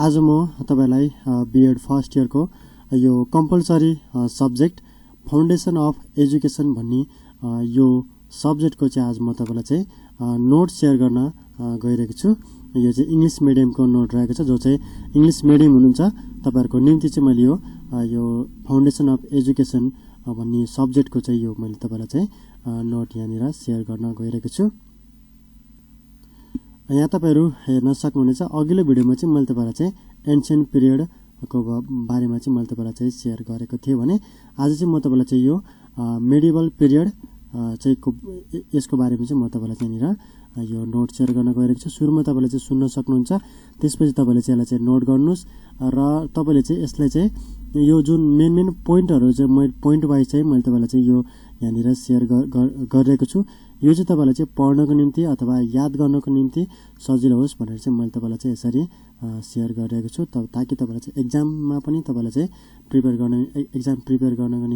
आज म तपाईलाई B.Ed फर्स्ट इयरको यो compulsory subject foundation of education भन्ने यो सब्जेक्टको चाहिँ आज म तपाईलाई चाहिँ नोट शेयर गर्न गइरहेको छु। यो चाहिँ इंग्लिश मिडियमको नोट रहेको छ, जो चाहिँ इंग्लिश मिडियम हुनुहुन्छ तपाईहरुको निम्ति चाहिँ मैले यो फाउन्डेसन अफ एजुकेसन भन्ने सब्जेक्टको चाहिँ यो मैले तपाईलाई चाहिँ नोट यहाँनिर शेयर गर्न गइरहेको छु। यहाँ तपाईहरु हेर्न सक्नुहुनेछ। अघिल्लो भिडियोमा चाहिँ मैले तपाईलाई चाहिँ एन्शियन्ट पिरियड को बारेमा चाहिँ मैले तपाईलाई चाहिँ शेयर गरेको थिएँ भने आज चाहिँ म तपाईलाई चाहिँ यो मेडिभल पिरियड चाहिँ यसको बारेमा चाहिँ म तपाईलाई चाहिँ यहाँनिर यो नोट शेयर गर्न गइरहेको छु। सुरुमा तपाईले चाहिँ सुन्न सक्नुहुन्छ, त्यसपछि तपाईले चाहिँ यसलाई चाहिँ नोट गर्नुस् र तपाईले चाहिँ यसलाई चाहिँ यो जुन मेन पोइन्टहरु चाहिँ म पोइन्ट वाइज चाहिँ मैले तपाईलाई चाहिँ यो यहाँनिर शेयर गरिरहेको छु। यो चाहिँ तपाईलाई चाहिँ पढ्नको निम्ति अथवा याद गर्नको निम्ति सजिलो होस् भनेर चाहिँ मैले तपाईलाई चाहिँ यसरी शेयर गरिरहेको छु, ताकि तपाईलाई चाहिँ एक्जाममा पनि तपाईलाई चाहिँ एक्जाम प्रिपेयर गर्नको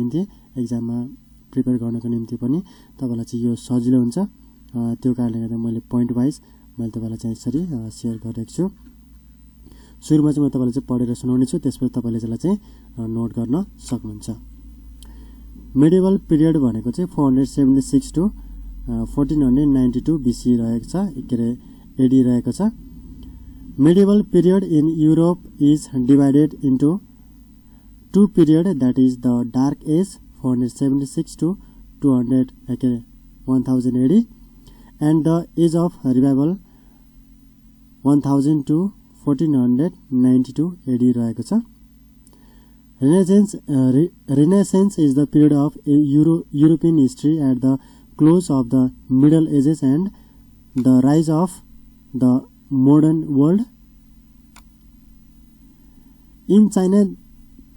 निम्ति पनि तपाईलाई चाहिँ यो सजिलो हुन्छ। त्यो कारणले गर्दा मैले पोइन्ट वाइज मैले तपाईलाई चाहिँ यसरी शेयर गरिरहेको छु। सुरुमा चाहिँ म तपाईलाई चाहिँ पढेर सुनाउने छु, त्यसपछि तपाईले यसलाई चाहिँ नोट गर्न सक्नुहुन्छ। मेडिभल पिरियड भनेको चाहिँ 476 टु 1492 BC रहेको छ, के रे एडी रहेको छ। Medieval period in Europe is divided into two period, that is the dark age 476 to 1000 AD and the age of revival 1000 to 1492 AD रहेको छ। Renaissance is the period of European history at the close of the Middle Ages and the rise of the modern world. In China,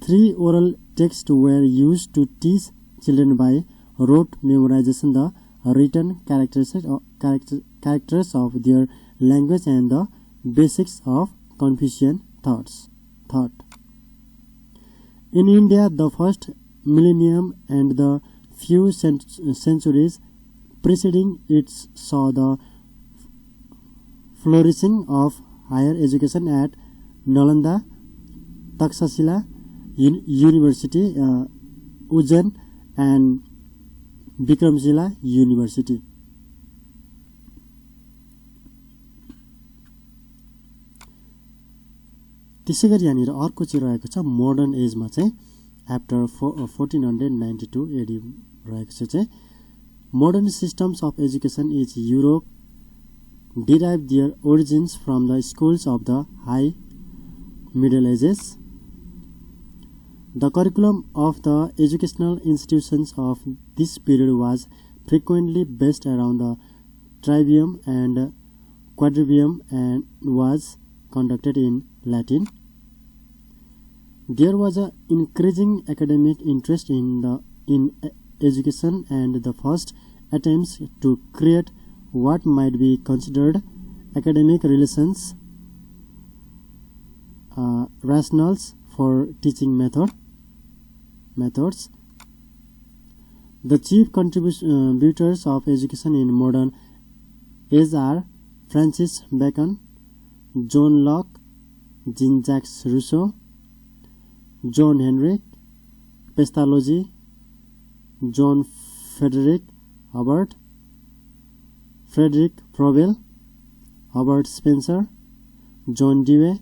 3 oral texts were used to teach children by rote memorization the written characters of their language and the basics of Confucian thought. In India, the first millennium and the few centuries preceding it saw the flourishing of higher education at Nalanda, Takshashila University, Ujjain and Vikramshila University. त्यसैगरी यहाँनिर अर्को चाहिँ रहेको छ modern एजमा चाहिँ after 1492 AD रहेको छ चाहिँ modern systems of education is Europe derive their origins from the schools of the high Middle Ages. The curriculum of the educational institutions of this period was frequently based around the trivium and quadrivium and was conducted in Latin. There was an increasing academic interest in education and the first attempts to create what might be considered academic relations rationals for teaching methods. The chief contributors of education in modern age are Francis Bacon, John Locke, Jean-Jacques Rousseau, John Henry Pestalozzi, John Frederick Hubbard, Frederick Froebel, Herbert Spencer, John Dewey,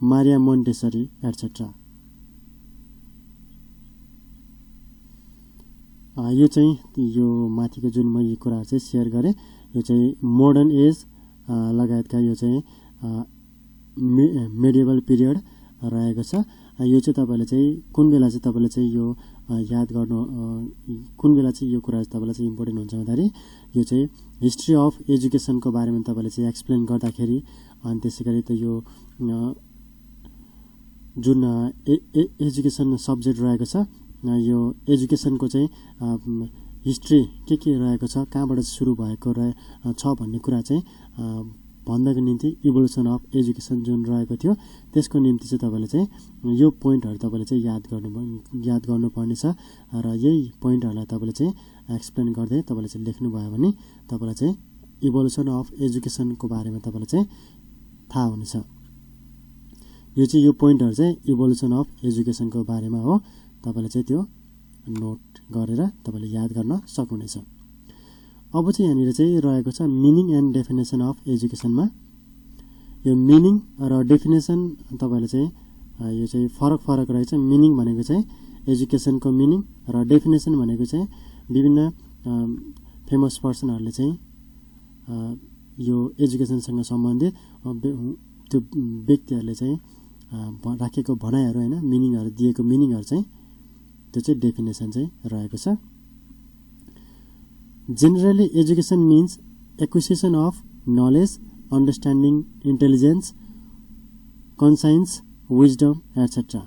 Maria Montessori, etc. यो चाहिँ यो माथिको जुन मैले कुराहरु चाहिँ share गरे यो चाहिँ मोडर्न एज लगायतका यो चाहिँ मेडिभल पिरियड रहेको छ। यो चाहिँ तपाईले चाहिँ कुन बेला चाहिँ तपाईले चाहिँ यो याद गर्नु कुन बेला चाहिँ यो कुरा तपाईलाई चाहिँ इम्पोर्टेन्ट हुन्छ भन्दाखेरि यो चाहिँ हिस्ट्री अफ एजुकेसनको बारेमा तपाईले चाहिँ एक्सप्लेन गर्दाखेरि अनि त्यसैगरी त यो जुन एजुकेसन सब्जेक्ट रहेको छ यो एजुकेसनको चाहिँ हिस्ट्री के रहेको छ, कहाँबाट सुरु भएको छ भन्ने कुरा चाहिँ भन्नको निम्ति इभोल्युसन अफ एजुकेसन जुन रहेको थियो त्यसको निम्ति चाहिँ तपाईले चाहिँ यो पोइन्टहरु तपाईले चाहिँ याद गर्नुपर्ने छ र यही पोइन्टहरुलाई तपाईले चाहिँ एक्सप्लेन गर्दै तपाईले चाहिँ लेख्नु भयो भने तपाईलाई चाहिँ इभोल्युसन अफ एजुकेसनको बारेमा तपाईलाई चाहिँ थाहा हुनेछ। यो चाहिँ यो पोइन्टहरु चाहिँ इभोल्युसन अफ एजुकेसनको बारेमा हो। तपाईले चाहिँ त्यो नोट गरेर तपाईले याद गर्न सक्नुहुनेछ। अब चाहिँ यहाँनिर चाहिँ रहेको छ मिनिङ एन्ड डेफिनेसन अफ एजुकेसनमा। यो मिनिङ र डेफिनेसन तपाईले चाहिँ यो चाहिँ फरक रहेछ। मिनिङ भनेको चाहिँ एजुकेसनको मिनिङ र डेफिनेसन भनेको चाहिँ विभिन्न फेमस पर्सनहरुले चाहिँ यो एजुकेसनसँग सम्बन्धित त्यो व्यक्तिहरुले चाहिँ राखेको भनाइहरु हैन, मिनिङहरु दिएको मिनिङहरु चाहिँ त्यो चाहिँ डेफिनेसन चाहिँ रहेको छ। Generally, education means acquisition of knowledge, understanding, intelligence, conscience, wisdom, etc.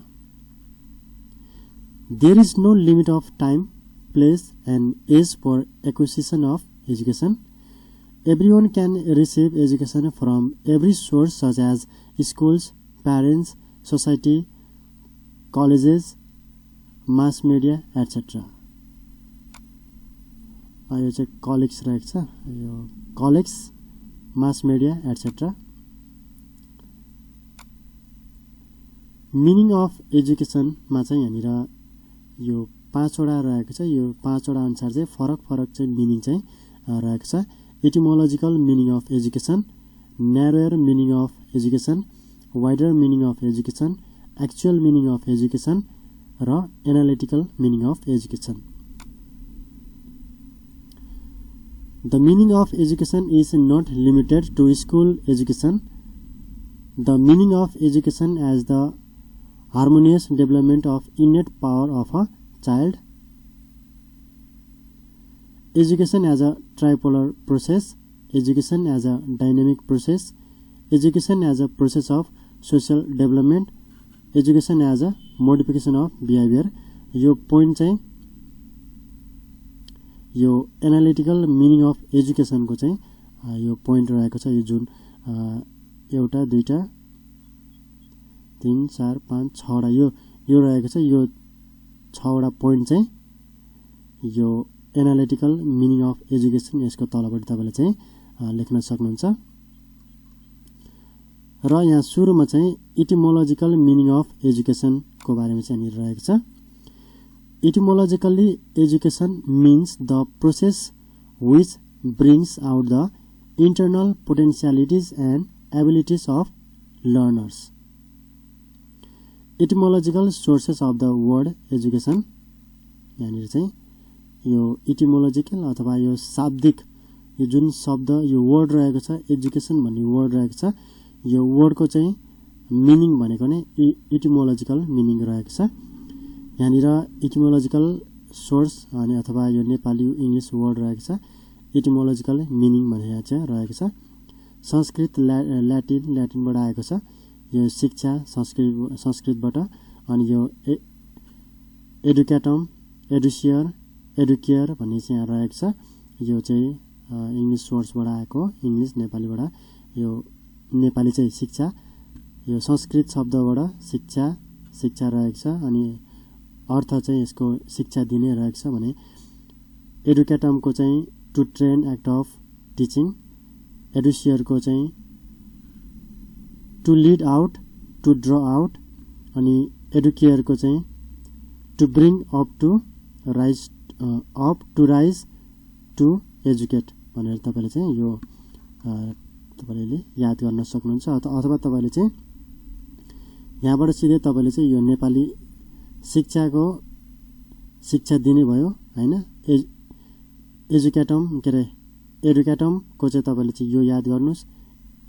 There is no limit of time, place, and age for acquisition of education. Everyone can receive education from every source such as schools, parents, society, colleges, mass media, etc. यो चाहिँ college रहेको छ, यो college, mass media etcetera. Meaning of एजुकेसनमा चाहिँ यहाँनिर यो 5 वटा रहेको छ। यो 5 वटा अनुसार चाहिँ फरक चाहिँ मिनिङ चाहिँ रहेको छ। Etymological meaning of education, narrower meaning of education, wider meaning of education, actual meaning of education र analytical meaning of education. The meaning of education is not limited to school education. The meaning of education as the harmonious development of innate power of a child. Education as a tripolar process. Education as a dynamic process. Education as a process of social development. Education as a modification of behavior. यो point चाहिँ यो analytical meaning of एजुकेसनको चाहिँ यो point रहेको छ। यो जुन एउटा दुईटा 3 4 5 6 वटा यो रहेको छ। यो 6 वटा पोइन्ट चाहिँ यो एनालिटिकल मिनिङ अफ एजुकेसन, यसको तलपट्टि तपाईले चाहिँ लेख्न सक्नुहुन्छ। र यहाँ सुरुमा चाहिँ इटिमोलोजिकल मिनिङ अफ एजुकेसनको बारेमा चाहिँ यहाँनिर रहेको छ। Etymologically, education means the process which brings out the internal potentialities and abilities of learners. Etymological sources of the word education, यहाँनिर चाहिँ यो इटिमोलोजिकल अथवा यो शाब्दिक यो जुन शब्द यो वर्ड रहेको छ, एजुकेसन भन्ने वर्ड रहेको छ, यो वर्डको चाहिँ मिनिङ भनेको नै इटिमोलोजिकल मिनिङ रहेको छ। यहाँनिर इटिमोलोजिकल सोर्स अनि अथवा यो नेपाली इंग्लिश वर्ड रहेको छ। इटिमोलोजिकल मिनिङ भनेर चाहिँ रहेको छ। संस्कृत ल्याटिनबाट आएको छ। यो शिक्षा संस्कृतबाट, अनि यो एडुकेटम, एडुसियर, एडुकेयर भन्ने चाहिँ यहाँ रहेको छ। यो चाहिँ इंग्लिश सोर्सबाट आएको, इंग्लिश नेपालीबाट। यो नेपाली चाहिँ शिक्षा, यो संस्कृत शब्दबाट शिक्षा रहेको छ, अनि अर्थ चाहिँ यसको शिक्षा दिने रहेको छ भने एडुकेटमको चाहिँ to train act of teaching, एडुसियरको चाहिँ to lead out, to draw out, अनि एडुकेयरको चाहिँ to bring up to raise to educate भनेर तपाईले चाहिँ यो तपाईले याद गर्न सक्नुहुन्छ। अथवा तपाईले चाहिँ यहाँबाट सिधै तपाईले चाहिँ यो नेपाली शिक्षा दिने भयो हैन। एडुकेटमको चाहिँ तपाईले चाहिँ यो याद गर्नुस्,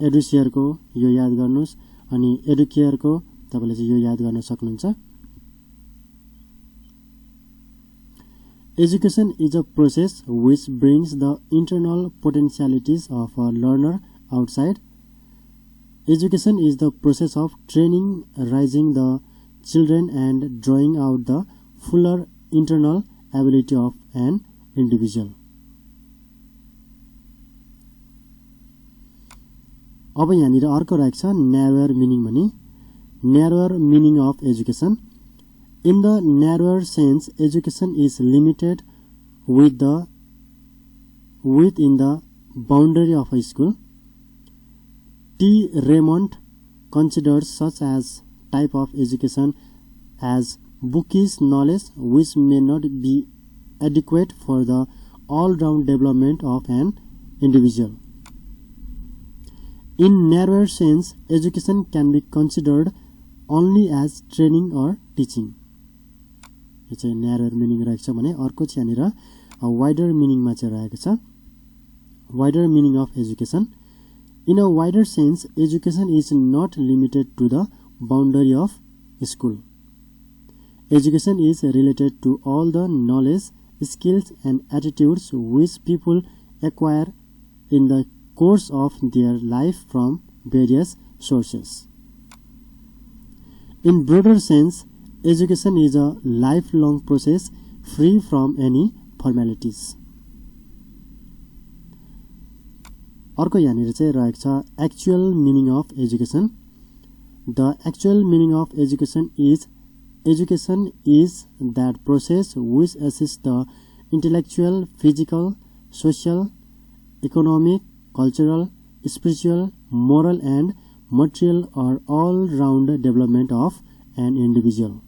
एडुसियरको यो याद गर्नुस्, अनि एडुकेयरको तपाईले चाहिँ यो याद गर्न सक्नुहुन्छ। Education is a process which brings the internal potentialities of a learner outside. Education is the process of training, raising the children and drawing out the fuller internal ability of an individual. अब यहाँनिर अर्को रहेको छ narrower meaning भनी। Narrower meaning of education. In the narrower sense, education is limited within the boundary of a school. T. Raymond considers such as type of education as bookish knowledge which may not be adequate for the all-round development of an individual. In narrower sense, education can be considered only as training or teaching. यो चाहिँ narrower meaning रहेको छ भने अर्को चाहिँ यहाँनिर wider meaning मा चाहिँ रहेको छ wider meaning of education. In a wider sense, education is not limited to the boundary of school. Education is related to all the knowledge, skills and attitudes which people acquire in the course of their life from various sources. In broader sense, education is a lifelong process free from any formalities. अर्को यहाँनिर चाहिँ रहेको छ actual meaning of education. The actual meaning of education is that process which assists the intellectual, physical, social, economic, cultural, spiritual, moral and material or all-round development of an individual.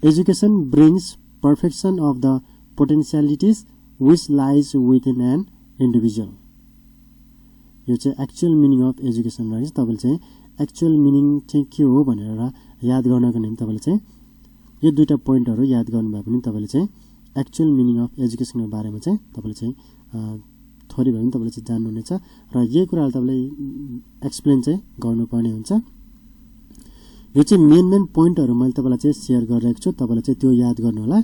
Education brings perfection of the potentialities which lies within an individual. यो चाहिँ actual meaning of education रहेछ. तपाईले चाहिँ actual meaning चाहिँ के हो भनेर याद गर्नको निम्ति तपाईले चाहिँ यो दुईटा पोइन्टहरु याद गर्नुभयो भने तपाईले चाहिँ एक्चुअल मिनिङ अफ एजुकेसनको बारेमा चाहिँ तपाईले चाहिँ थोरै भए पनि तपाईले चाहिँ जान्नुहुनेछ र यही कुराहरु तपाईले एक्सप्लेन चाहिँ गर्नुपर्ने हुन्छ. यो चाहिँ मेन पोइन्टहरु मैले तपाईलाई चाहिँ शेयर गरिरहेको छु. तपाईले चाहिँ त्यो याद गर्नु होला.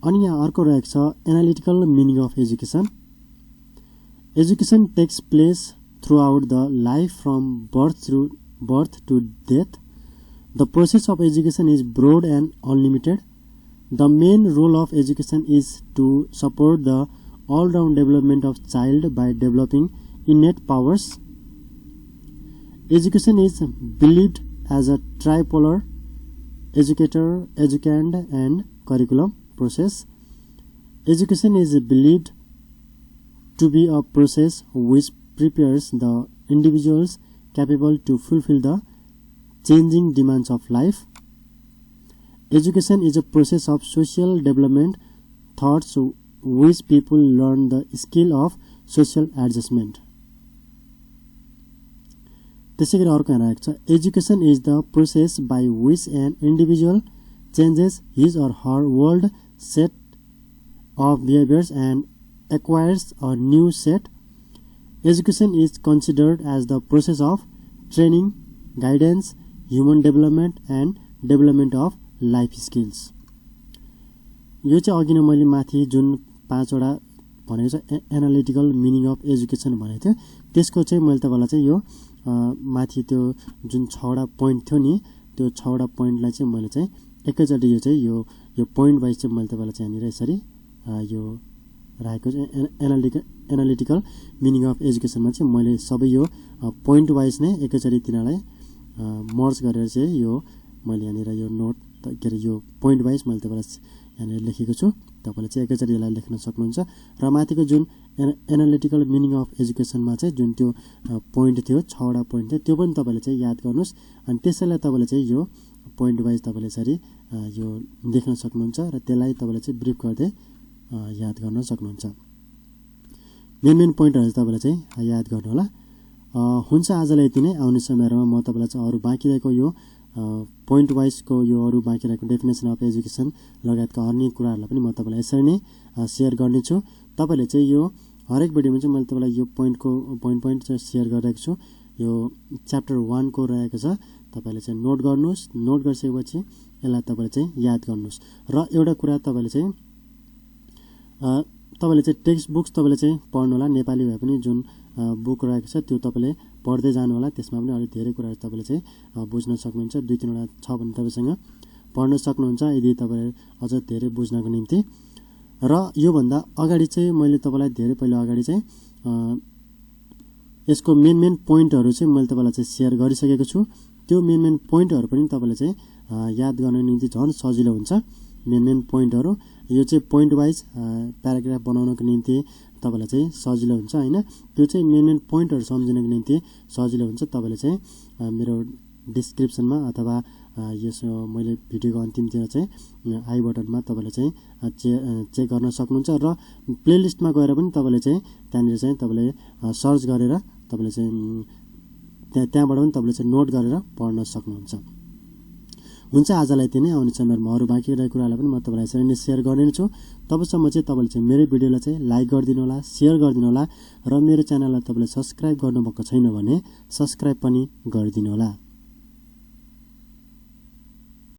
अनि यहाँ अर्को रहेको छ analytical meaning of education. Education takes place throughout the life from birth to death. The process of education is broad and unlimited. The main role of education is to support the all-round development of child by developing innate powers. Education is believed as a tripolar educator, educand and curriculum process. Education is believed to be a process which prepares the individuals capable to fulfill the changing demands of life. Education is a process of social development thoughts which people learn the skill of social adjustment. त्यसैगरी अर्को यहाँ रहेको छ education is the process by which an individual changes his or her world set of behaviors and acquires a new set. Education is considered as the process of training, guidance, human development and development of life skills. यो चाहिँ अघि नै मैले माथि जुन 5 वटा भनेको छ एनालिटिकल मिनिङ अफ एजुकेसन भनेको थियो त्यसको चाहिँ मैले तपाईलाई चाहिँ यो माथि त्यो जुन 6 वटा पोइन्ट थियो नि त्यो 6 वटा पोइन्टलाई चाहिँ मैले चाहिँ एकैचोटी यो चाहिँ यो पोइन्ट वाइज चाहिँ मैले तपाईलाई चाहिँ यहाँनिर यसरी यो रहेको एनालिटिकल मिनिङ अफ एजुकेसनमा चाहिँ मैले सबै यो पोइन्ट वाइज नै एकैचोटी तिनीलाई मर्ज गरेर चाहिँ यो मैले यहाँनिर यो नोट के अरे यो पोइन्ट वाइज मैले तपाईलाई यहाँनिर लेखेको छु. तपाईले चाहिँ एकैचोटी यसलाई लेख्न सक्नुहुन्छ र माथिको जुन एनालिटिकल मिनिङ अफ एजुकेसनमा चाहिँ जुन त्यो पोइन्ट थियो 6 वटा पोइन्ट थियो त्यो पनि तपाईले चाहिँ याद गर्नुस्. अनि त्यसैलाई तपाईले चाहिँ यो पोइन्ट वाइज तपाईले यसरी यो देख्न सक्नुहुन्छ र त्यसलाई तपाईले चाहिँ ब्रिफ गर्दै याद गर्न सक्नुहुन्छ. मेन पोइन्टहरु तपाईले चाहिँ याद गर्नु होला. हुन्छ आजलाई यति नै. आउने समयमा म तपाईलाई चाहिँ अरु बाँकी रहेको यो पोइन्ट वाइज को यो अरु बाँकी रहेको डेफिनेसन अफ एजुकेसन लगायतका अन्य कुराहरुलाई पनि म तपाईलाई यसरी नै शेयर गर्ने छु. तपाईले चाहिँ यो हरेक भिडियोमा चाहिँ मैले तपाईलाई यो पोइन्ट चाहिँ शेयर गरिरहेको छु. यो च्याप्टर 1 को रहेको छ. तपाईले चाहिँ नोट गर्नुस्. नोट गरिसकेपछि यसलाई तपाईले चाहिँ याद गर्नुस्. र एउटा कुरा तपाईले चाहिँ टेक्स्ट बुक्स तपाईले चाहिँ पढ्नु होला. नेपाली भए पनि जुन बुक रहेको छ त्यो तपाईले पढ्दै जानु होला. त्यसमा पनि अलि धेरै कुराहरु तपाईले चाहिँ बुझ्न सक्नुहुन्छ. 2-3 वटा छ भने तपाईसँग पढ्न सक्नुहुन्छ यदि तपाईले अझ धेरै बुझ्नको निम्ति. र यो भन्दा अगाडि चाहिँ मैले तपाईलाई धेरै पहिला अगाडि चाहिँ यसको मेन पोइन्टहरु चाहिँ मैले तपाईलाई चाहिँ शेयर गरिसकेको छु. त्यो मेन पोइन्टहरु पनि तपाईले चाहिँ याद गर्न निम्ति झन् सजिलो हुन्छ. मेन पोइन्टहरु यो चाहिँ पोइन्ट वाइज प्याराग्राफ बनाउनको निम्ति तपाईलाई चाहिँ सजिलो हुन्छ हैन त्यो चाहिँ मेन पोइन्टहरु सम्झिनको निम्ति सजिलो हुन्छ तपाईले चाहिँ मेरो डिस्क्रिप्सनमा अथवा यस मैले भिडियोको अन्तिमतिर चाहिँ आई बटनमा तपाईले चाहिँ चेक गर्न सक्नुहुन्छ र प्लेलिस्टमा गएर पनि तपाईले चाहिँ त्यहाँनिर चाहिँ तपाईले सर्च गरेर तपाईले चाहिँ त्यहाँबाट पनि तपाईले चाहिँ नोट गरेर पढ्न सक्नुहुन्छ हुन्छ आजलाई यति नै आउने समयमा अरु बाँकी रहेको कुरालाई पनि म तपाईलाई यसरी नै शेयर गर्ने छु तबसम्म चाहिँ तपाईले चाहिँ मेरो भिडियोलाई चाहिँ लाइक गरिदिनु होला शेयर गरिदिनु होला र मेरो च्यानललाई तपाईले सब्स्क्राइब गर्नुभएको छैन भने सब्स्क्राइब पनि गरिदिनु होला